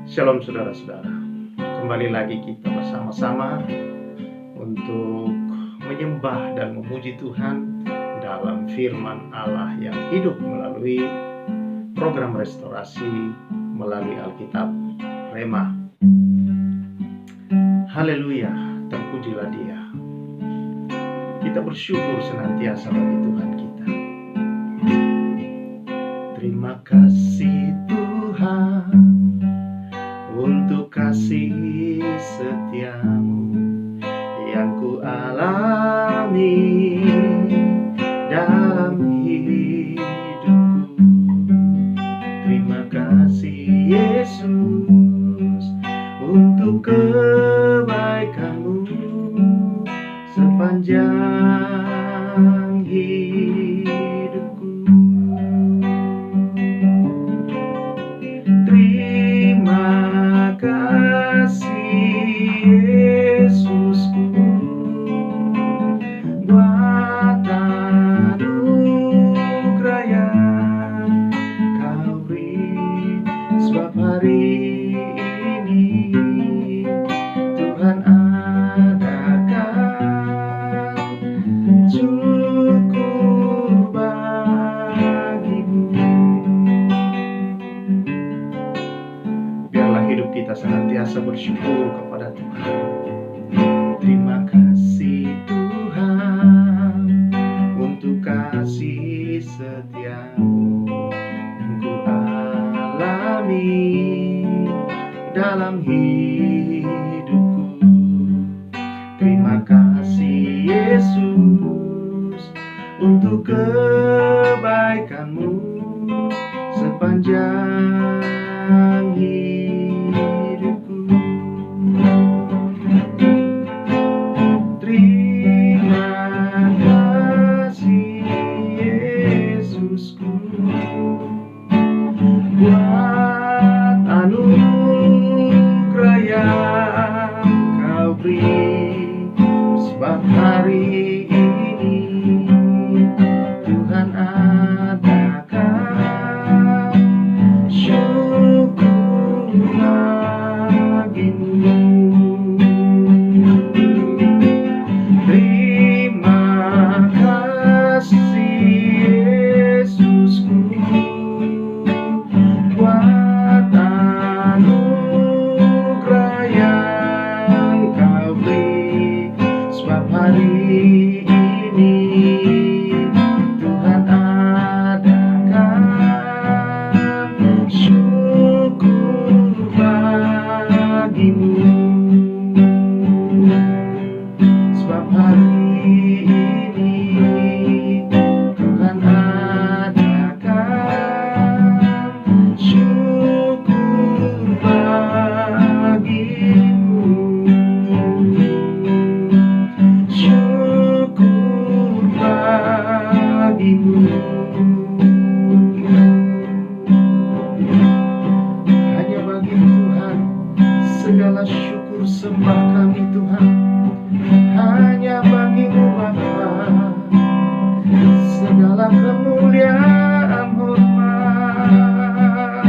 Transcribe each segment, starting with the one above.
Shalom saudara-saudara, kembali lagi kita bersama-sama untuk menyembah dan memuji Tuhan dalam firman Allah yang hidup melalui program restorasi melalui Alkitab Rema. Haleluya, terpujilah Dia. Kita bersyukur senantiasa bagi Tuhan kita. Terima kasih Tuhan untuk kasih setiamu yang ku alami dalam hidupku. Terima kasih Yesus untuk kebaikanmu sepanjang hidupku. Terima kasih Yesusku buat anugerah yang Kau beri, sebab hari ini Tuhan adakan cukup bagimu. Biarlah hidup kita senantiasa bersyukur kepada Tuhan. Terima kasih Tuhan untuk kasih setiamu yang ku alami dalam hidupku. Terima kasih Yesus untuk kebaikanmu sepanjang hidupku. Terima kasih Yesusku buat anugerah yang Kau beri, sebab hari ini Tuhan adakan syukur bagimu. Terima kasih Yesusku buat anugerah yang Kau beri, sebab hari ini Tuhan adakan syukur bagimu. Sebab hari ini Tuhan adakan syukur bagimu. Syukur bagimu. Hanya bagi Tuhan segala syukur sembah kami Tuhan. Hanya bagi-Mu Bapa segala kemuliaan hormat.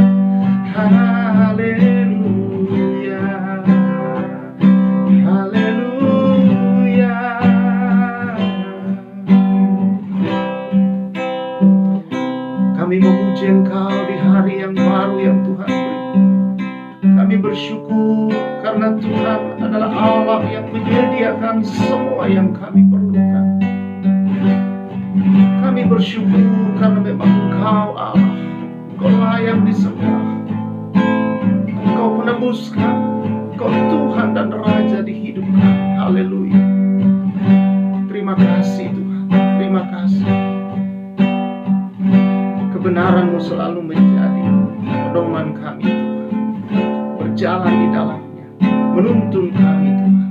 Haleluya, haleluya. Kami memuji Engkau di hari yang baru yang Tuhan beri. Kami bersyukur karena Tuhan adalah Allah yang menyediakan semua yang kami perlukan. Kami bersyukur karena memang Engkau Allah, Engkau layak disembah. Engkau penebus kami, Engkau Tuhan dan Raja di hidup kami. Haleluya. Terima kasih Tuhan, terima kasih. Kebenaran-Mu selalu menjadi pedoman kami Tuhan. Berjalan di dalamnya, menuntun kami Tuhan.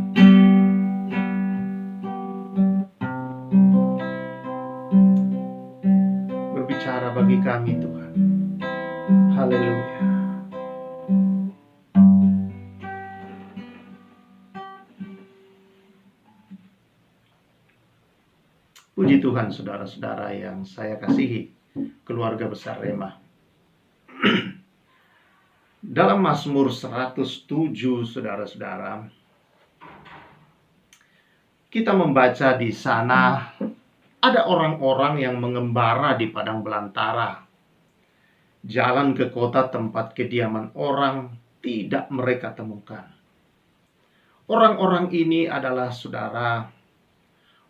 Berbicara bagi kami Tuhan. Haleluya. Puji Tuhan saudara-saudara yang saya kasihi, keluarga besar Rema. Dalam Mazmur 107, saudara-saudara, kita membaca di sana ada orang-orang yang mengembara di padang belantara. Jalan ke kota tempat kediaman orang tidak mereka temukan. Orang-orang ini adalah, saudara,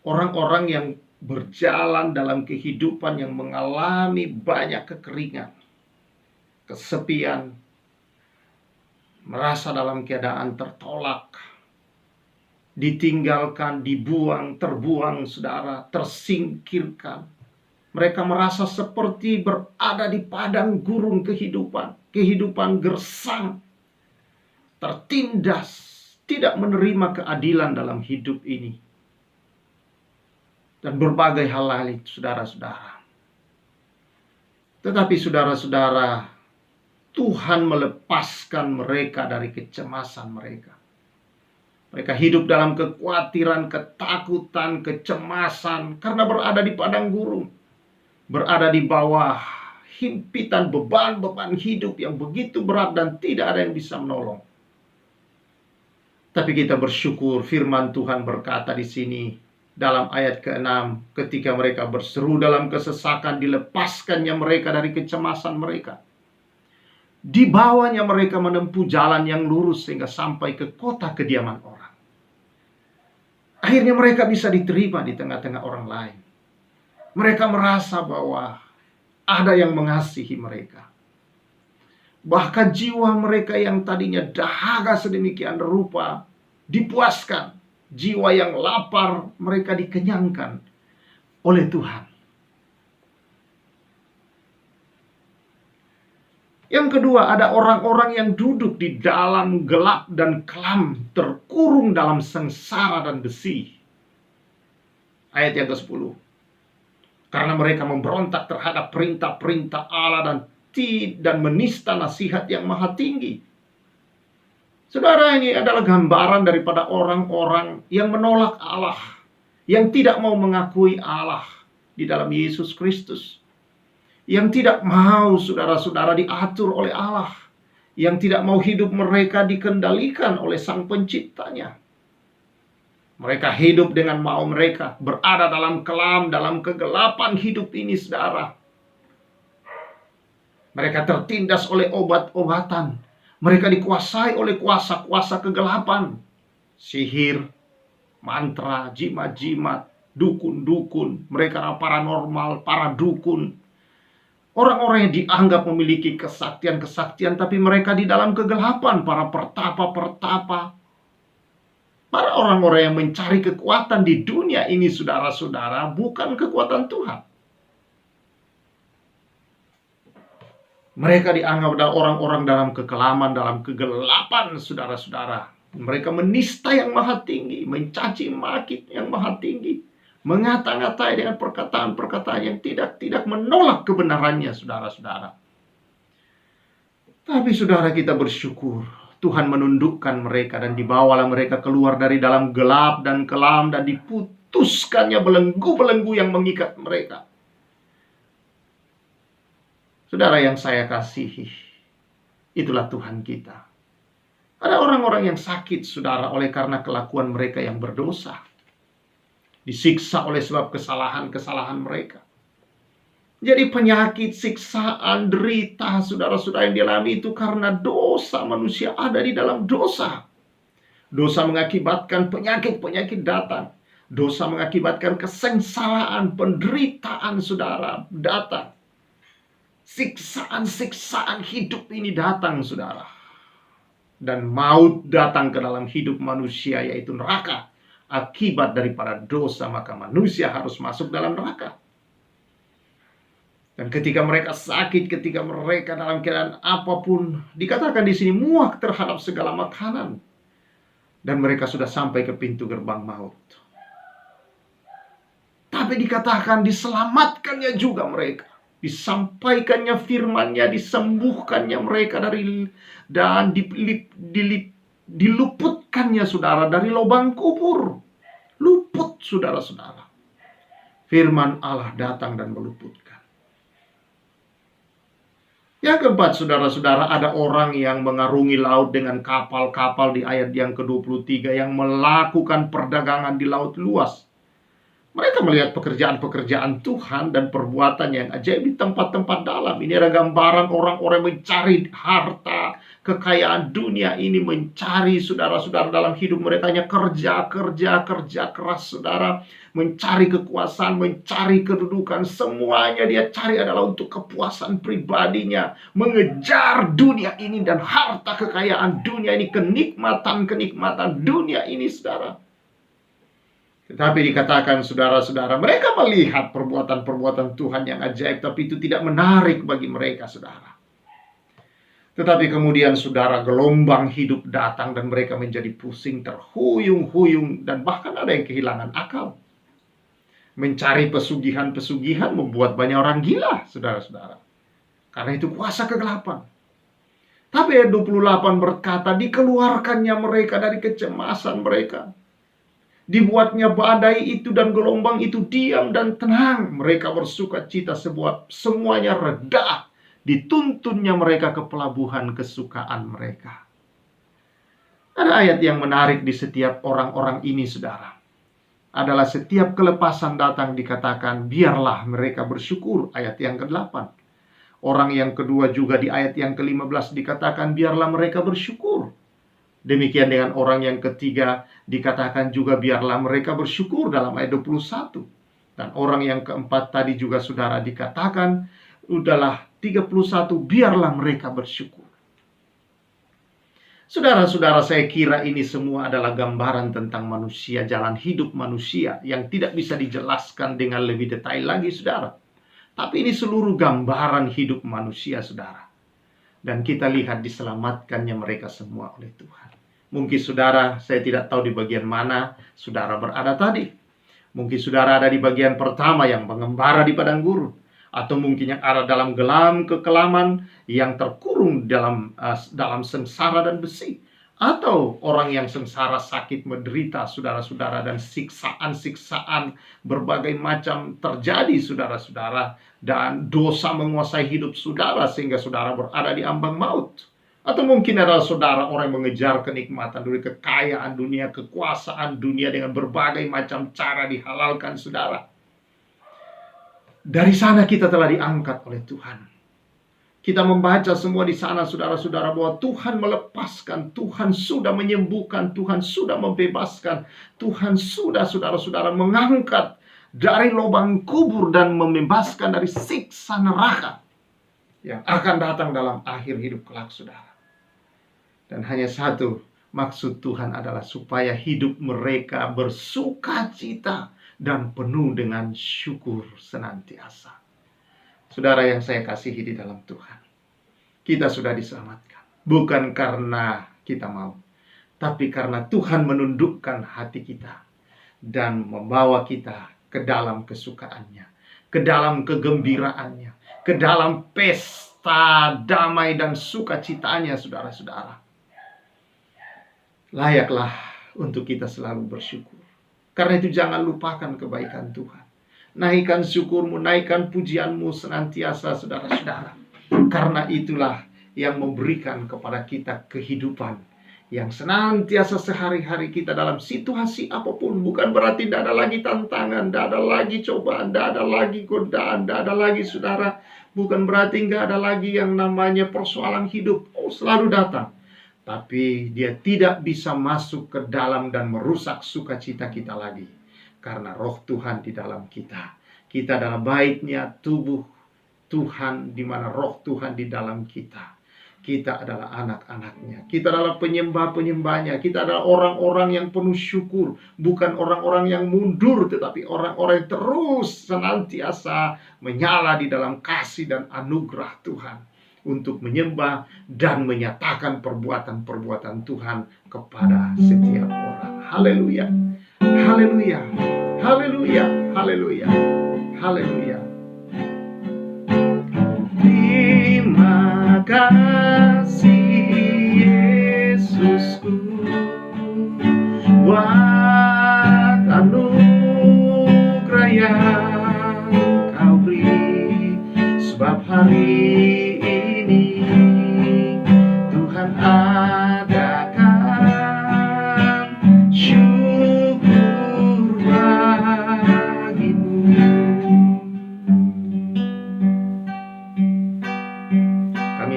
orang-orang yang berjalan dalam kehidupan yang mengalami banyak kekeringan, kesepian, merasa dalam keadaan tertolak, ditinggalkan, dibuang, terbuang, saudara, tersingkirkan. Mereka merasa seperti berada di padang gurun kehidupan gersang, tertindas, tidak menerima keadilan dalam hidup ini. Dan berbagai hal lain, saudara-saudara. Tetapi saudara-saudara, Tuhan melepaskan mereka dari kecemasan mereka. Mereka hidup dalam kekhawatiran, ketakutan, kecemasan karena berada di padang gurun. Berada di bawah himpitan beban-beban hidup yang begitu berat dan tidak ada yang bisa menolong. Tapi kita bersyukur firman Tuhan berkata di sini dalam ayat ke-6, ketika mereka berseru dalam kesesakan, dilepaskannya mereka dari kecemasan mereka. Dibawanya mereka menempuh jalan yang lurus sehingga sampai ke kota kediaman orang. Akhirnya mereka bisa diterima di tengah-tengah orang lain. Mereka merasa bahwa ada yang mengasihi mereka. Bahkan jiwa mereka yang tadinya dahaga sedemikian rupa dipuaskan. Jiwa yang lapar mereka dikenyangkan oleh Tuhan. Yang kedua, ada orang-orang yang duduk di dalam gelap dan kelam, terkurung dalam sengsara dan besi. Ayat yang ke-10. Karena mereka memberontak terhadap perintah-perintah Allah dan menista nasihat yang maha tinggi. Saudara, ini adalah gambaran daripada orang-orang yang menolak Allah, yang tidak mau mengakui Allah di dalam Yesus Kristus, yang tidak mau, saudara-saudara, diatur oleh Allah, yang tidak mau hidup mereka dikendalikan oleh Sang Penciptanya. Mereka hidup dengan mau mereka, berada dalam kelam, dalam kegelapan hidup ini, saudara. Mereka tertindas oleh obat-obatan. Mereka dikuasai oleh kuasa-kuasa kegelapan. Sihir, mantra, jimat-jimat, dukun-dukun. Mereka paranormal, para dukun. Orang-orang yang dianggap memiliki kesaktian-kesaktian, tapi mereka di dalam kegelapan. Para pertapa-pertapa. Para orang-orang yang mencari kekuatan di dunia ini, saudara-saudara, bukan kekuatan Tuhan. Mereka dianggap adalah orang-orang dalam kekelaman, dalam kegelapan, saudara-saudara. Mereka menista yang maha tinggi, mencaci maki yang maha tinggi, mengata-ngatai dengan perkataan-perkataan yang tidak menolak kebenarannya, saudara-saudara. Tapi saudara, kita bersyukur Tuhan menundukkan mereka dan dibawalah mereka keluar dari dalam gelap dan kelam dan diputuskannya belenggu-belenggu yang mengikat mereka. Saudara yang saya kasihi, itulah Tuhan kita. Ada orang-orang yang sakit, saudara, oleh karena kelakuan mereka yang berdosa. Disiksa oleh sebab kesalahan-kesalahan mereka. Jadi penyakit, siksaan, derita, saudara-saudara yang dialami itu karena dosa manusia ada di dalam dosa. Dosa mengakibatkan penyakit-penyakit datang. Dosa mengakibatkan kesengsaraan, penderitaan, saudara, datang. Siksaan-siksaan hidup ini datang, saudara. Dan maut datang ke dalam hidup manusia, yaitu neraka. Akibat daripada dosa, maka manusia harus masuk dalam neraka. Dan ketika mereka sakit, ketika mereka dalam keadaan apapun, dikatakan di sini muak terhadap segala makanan. Dan mereka sudah sampai ke pintu gerbang maut. Tapi dikatakan diselamatkannya juga mereka. Disampaikannya firman-Nya, disembuhkannya mereka dan diluputkannya, saudara, dari lubang kubur. Luput, saudara-saudara. Firman Allah datang dan meluputkan. Yang keempat, saudara-saudara, ada orang yang mengarungi laut dengan kapal-kapal di ayat yang ke-23 yang melakukan perdagangan di laut luas. Mereka melihat pekerjaan-pekerjaan Tuhan dan perbuatan yang ajaib di tempat-tempat dalam. Ini ada gambaran orang-orang mencari harta, kekayaan dunia ini, mencari saudara-saudara dalam hidup mereka hanya kerja keras, saudara. Mencari kekuasaan, mencari kedudukan, semuanya dia cari adalah untuk kepuasan pribadinya. Mengejar dunia ini dan harta kekayaan dunia ini, kenikmatan dunia ini, saudara. Tetapi dikatakan saudara-saudara, mereka melihat perbuatan-perbuatan Tuhan yang ajaib, tapi itu tidak menarik bagi mereka, saudara. Tetapi kemudian saudara, gelombang hidup datang dan mereka menjadi pusing, terhuyung-huyung, dan bahkan ada yang kehilangan akal. Mencari pesugihan-pesugihan membuat banyak orang gila, saudara-saudara. Karena itu kuasa kegelapan. Tapi ayat 28 berkata, dikeluarkannya mereka dari kecemasan mereka. Dibuatnya badai itu dan gelombang itu diam dan tenang. Mereka bersuka cita sebab semuanya reda. Dituntunnya mereka ke pelabuhan kesukaan mereka. Ada ayat yang menarik di setiap orang-orang ini, saudara. Adalah setiap kelepasan datang dikatakan, biarlah mereka bersyukur. Ayat yang ke-8. Orang yang kedua juga di ayat yang ke-15 dikatakan, biarlah mereka bersyukur. Demikian dengan orang yang ketiga dikatakan juga biarlah mereka bersyukur dalam ayat 21. Dan orang yang keempat tadi juga saudara dikatakan udahlah 31, biarlah mereka bersyukur. Saudara-saudara, saya kira ini semua adalah gambaran tentang manusia, jalan hidup manusia yang tidak bisa dijelaskan dengan lebih detail lagi, saudara. Tapi ini seluruh gambaran hidup manusia, saudara. Dan kita lihat diselamatkannya mereka semua oleh Tuhan. Mungkin saudara, saya tidak tahu di bagian mana saudara berada tadi. Mungkin saudara ada di bagian pertama yang mengembara di padang gurun. Atau mungkin yang ada dalam gelam kekelaman yang terkurung dalam sengsara dan besi. Atau orang yang sengsara, sakit, menderita, saudara-saudara, dan siksaan-siksaan berbagai macam terjadi, saudara-saudara, dan dosa menguasai hidup saudara sehingga saudara berada di ambang maut. Atau mungkin adalah saudara orang yang mengejar kenikmatan dunia, kekayaan dunia, kekuasaan dunia dengan berbagai macam cara dihalalkan, saudara. Dari sana kita telah diangkat oleh Tuhan. Kita membaca semua di sana, saudara-saudara, bahwa Tuhan melepaskan, Tuhan sudah menyembuhkan, Tuhan sudah membebaskan, Tuhan sudah, saudara-saudara, mengangkat dari lubang kubur dan membebaskan dari siksa neraka yang akan datang dalam akhir hidup kelak, saudara. Dan hanya satu maksud Tuhan adalah supaya hidup mereka bersukacita dan penuh dengan syukur senantiasa. Saudara yang saya kasihi di dalam Tuhan, kita sudah diselamatkan. Bukan karena kita mau, tapi karena Tuhan menundukkan hati kita dan membawa kita ke dalam kesukaannya, ke dalam kegembiraannya, ke dalam pesta damai dan sukacitanya, saudara-saudara. Layaklah untuk kita selalu bersyukur. Karena itu jangan lupakan kebaikan Tuhan. Naikkan syukurmu, naikkan pujianmu senantiasa, saudara-saudara. Karena itulah yang memberikan kepada kita kehidupan yang senantiasa sehari-hari kita dalam situasi apapun. Bukan berarti tidak ada lagi tantangan, tidak ada lagi cobaan, tidak ada lagi godaan, tidak ada lagi, saudara. Bukan berarti tidak ada lagi yang namanya persoalan hidup. Oh, selalu datang. Tapi dia tidak bisa masuk ke dalam dan merusak sukacita kita lagi. Karena roh Tuhan di dalam kita. Kita adalah baiknya tubuh Tuhan, di mana roh Tuhan di dalam kita. Kita adalah anak-anaknya. Kita adalah penyembah-penyembahnya. Kita adalah orang-orang yang penuh syukur. Bukan orang-orang yang mundur, tetapi orang-orang yang terus senantiasa menyala di dalam kasih dan anugerah Tuhan. Untuk menyembah dan menyatakan perbuatan-perbuatan Tuhan kepada setiap orang. Haleluya. Haleluya. Haleluya. Haleluya. Haleluya. Terima kasih Yesusku buat anugerah yang Kau beri, sebab hari ini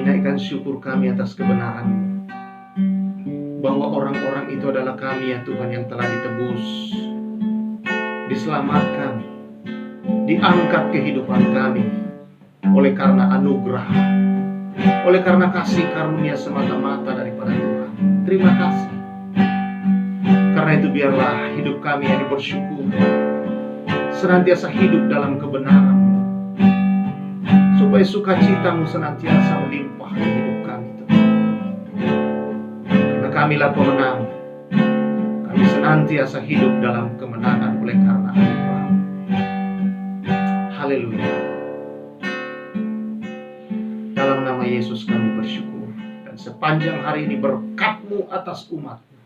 Kami naikkan syukur kami atas kebenaran-Mu, bahwa orang-orang itu adalah kami ya Tuhan yang telah ditebus, diselamatkan, diangkat kehidupan kami oleh karena anugerah, oleh karena kasih karunia semata-mata daripada Tuhan. Terima kasih. Karena itu biarlah hidup kami yang bersyukur senantiasa hidup dalam kebenaran, supaya sukacita-Mu senantiasa melimpah di hidup kami Tuhan. Karena kamilah pemenang, kami senantiasa hidup dalam kemenangan oleh karena anugerah. Haleluya. Dalam nama Yesus kami bersyukur, dan sepanjang hari ini berkat-Mu atas umat-Mu.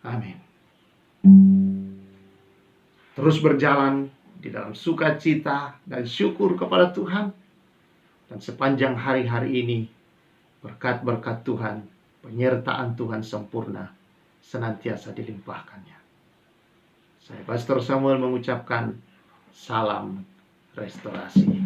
Amin. Terus berjalan di dalam sukacita dan syukur kepada Tuhan, dan sepanjang hari-hari ini berkat-berkat Tuhan, penyertaan Tuhan sempurna senantiasa dilimpahkannya. Saya Pastor Samuel mengucapkan salam restorasi.